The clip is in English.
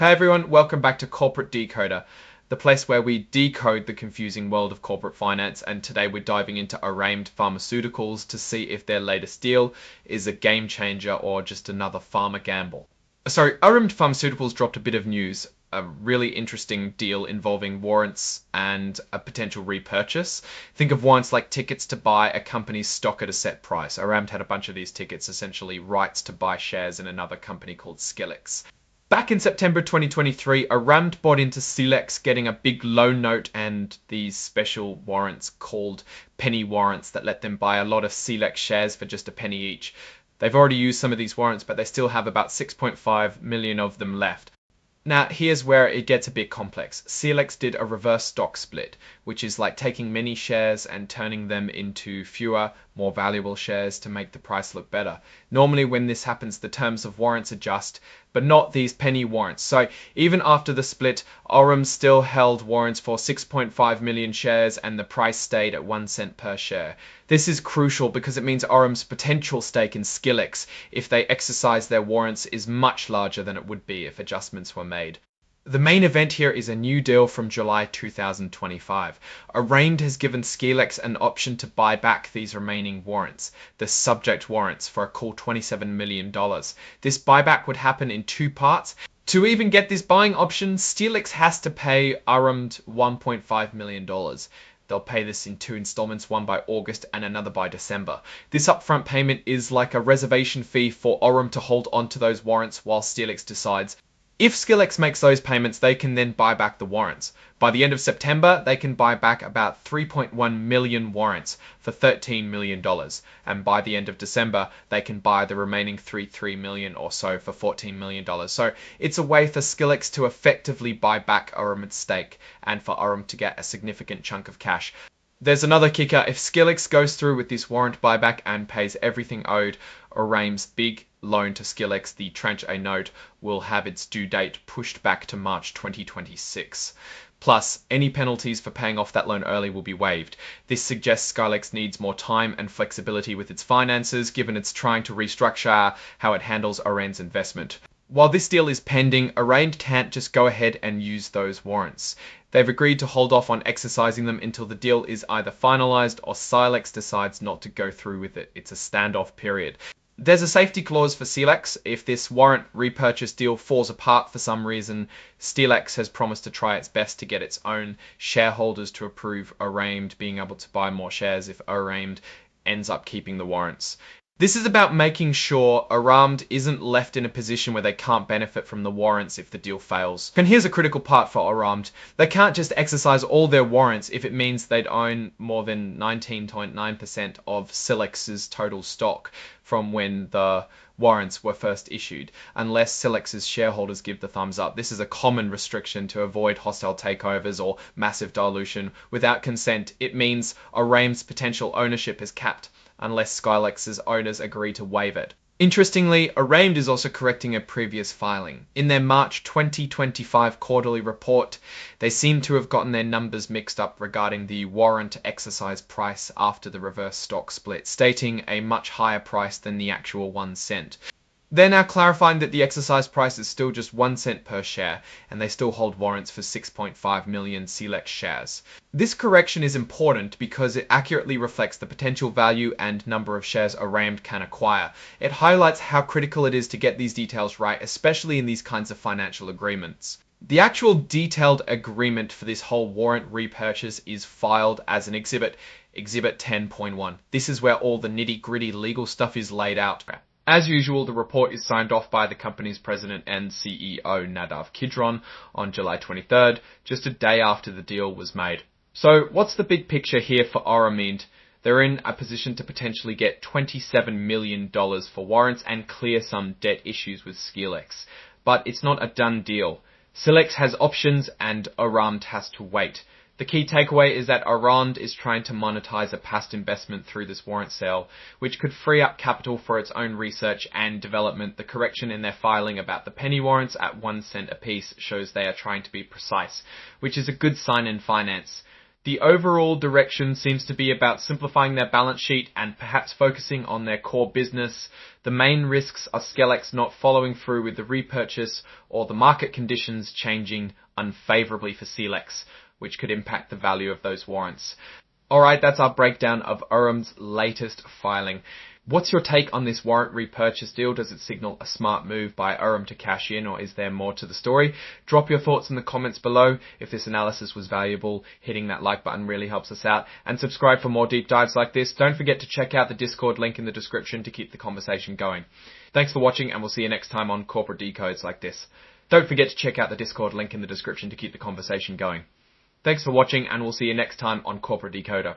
Hi everyone, welcome back to Corporate Decoder, the place where we decode the confusing world of corporate finance, and today we're diving into Oramed Pharmaceuticals to see if their latest deal is a game changer or just another pharma gamble. Oramed Pharmaceuticals dropped a bit of news, a really interesting deal involving warrants and a potential repurchase. Think of warrants like tickets to buy a company's stock at a set price. Oramed had a bunch of these tickets, essentially rights to buy shares in another company called Skillex. Back in September 2023, Oramed bought into Skillex, getting a big loan note and these special warrants called penny warrants that let them buy a lot of Skillex shares for just a penny each. They've already used some of these warrants, but they still have about 6.5 million of them left. Now, here's where it gets a bit complex. Skillex did a reverse stock split, which is like taking many shares and turning them into fewer, more valuable shares to make the price look better. Normally, when this happens, the terms of warrants adjust, but not these penny warrants. So even after the split, Oramed still held warrants for 6.5 million shares and the price stayed at 1 cent per share. This is crucial because it means Oramed's potential stake in Skillex, if they exercise their warrants, is much larger than it would be if adjustments were made. The main event here is a new deal from July 2025. Oramed has given Skillex an option to buy back these remaining warrants, the subject warrants, for a cool $27 million. This buyback would happen in two parts. To even get this buying option, Skillex has to pay Oramed $1.5 million. They'll pay this in two installments, one by August and another by December. This upfront payment is like a reservation fee for Oramed to hold onto those warrants while Skillex decides. If Skillex makes those payments, they can then buy back the warrants. By the end of September, they can buy back about 3.1 million warrants for $13 million. And by the end of December, they can buy the remaining 3 million or so for $14 million. So it's a way for Skillex to effectively buy back Oramed's stake and for Oramed to get a significant chunk of cash. There's another kicker. If Skillex goes through with this warrant buyback and pays everything owed, Oramed's big loan to Skillex, the Tranche A note, will have its due date pushed back to March 2026. Plus, any penalties for paying off that loan early will be waived. This suggests Skillex needs more time and flexibility with its finances, given it's trying to restructure how it handles Oramed's investment. While this deal is pending, Oramed can't just go ahead and use those warrants. They've agreed to hold off on exercising them until the deal is either finalized or Skillex decides not to go through with it. It's a standoff period. There's a safety clause for Skillex. If this warrant repurchase deal falls apart for some reason, Skillex has promised to try its best to get its own shareholders to approve Oramed being able to buy more shares if Oramed ends up keeping the warrants. This is about making sure Oramed isn't left in a position where they can't benefit from the warrants if the deal fails. And here's a critical part for Oramed. They can't just exercise all their warrants if it means they'd own more than 19.9% of Skillex's total stock from when the warrants were first issued, unless Skillex's shareholders give the thumbs up. This is a common restriction to avoid hostile takeovers or massive dilution. Without consent, it means Oramed's potential ownership is capped, unless Skillex's owners agree to waive it. Interestingly, Oramed is also correcting a previous filing. In their March 2025 quarterly report, they seem to have gotten their numbers mixed up regarding the warrant exercise price after the reverse stock split, stating a much higher price than the actual 1 cent. They're now clarifying that the exercise price is still just 1 cent per share, and they still hold warrants for 6.5 million Skillex shares. This correction is important because it accurately reflects the potential value and number of shares Oramed can acquire. It highlights how critical it is to get these details right, especially in these kinds of financial agreements. The actual detailed agreement for this whole warrant repurchase is filed as an exhibit, Exhibit 10.1. This is where all the nitty-gritty legal stuff is laid out. As usual, the report is signed off by the company's president and CEO, Nadav Kidron, on July 23rd, just a day after the deal was made. So what's the big picture here for Oramed? They're in a position to potentially get $27 million for warrants and clear some debt issues with Skillex. But it's not a done deal. Skillex has options and Oramed has to wait. The key takeaway is that Oramed is trying to monetize a past investment through this warrant sale, which could free up capital for its own research and development. The correction in their filing about the penny warrants at 1 cent apiece shows they are trying to be precise, which is a good sign in finance. The overall direction seems to be about simplifying their balance sheet and perhaps focusing on their core business. The main risks are Skelex not following through with the repurchase or the market conditions changing unfavorably for Celex, which could impact the value of those warrants. Alright, that's our breakdown of Oremed's latest filing. What's your take on this warrant repurchase deal? Does it signal a smart move by Oramed to cash in, or is there more to the story? Drop your thoughts in the comments below. If this analysis was valuable, hitting that like button really helps us out. And subscribe for more deep dives like this. Don't forget to check out the Discord link in the description to keep the conversation going. Thanks for watching, and we'll see you next time on corporate decodes like this. Don't forget to check out the Discord link in the description to keep the conversation going. Thanks for watching, and we'll see you next time on Corporate Decoder.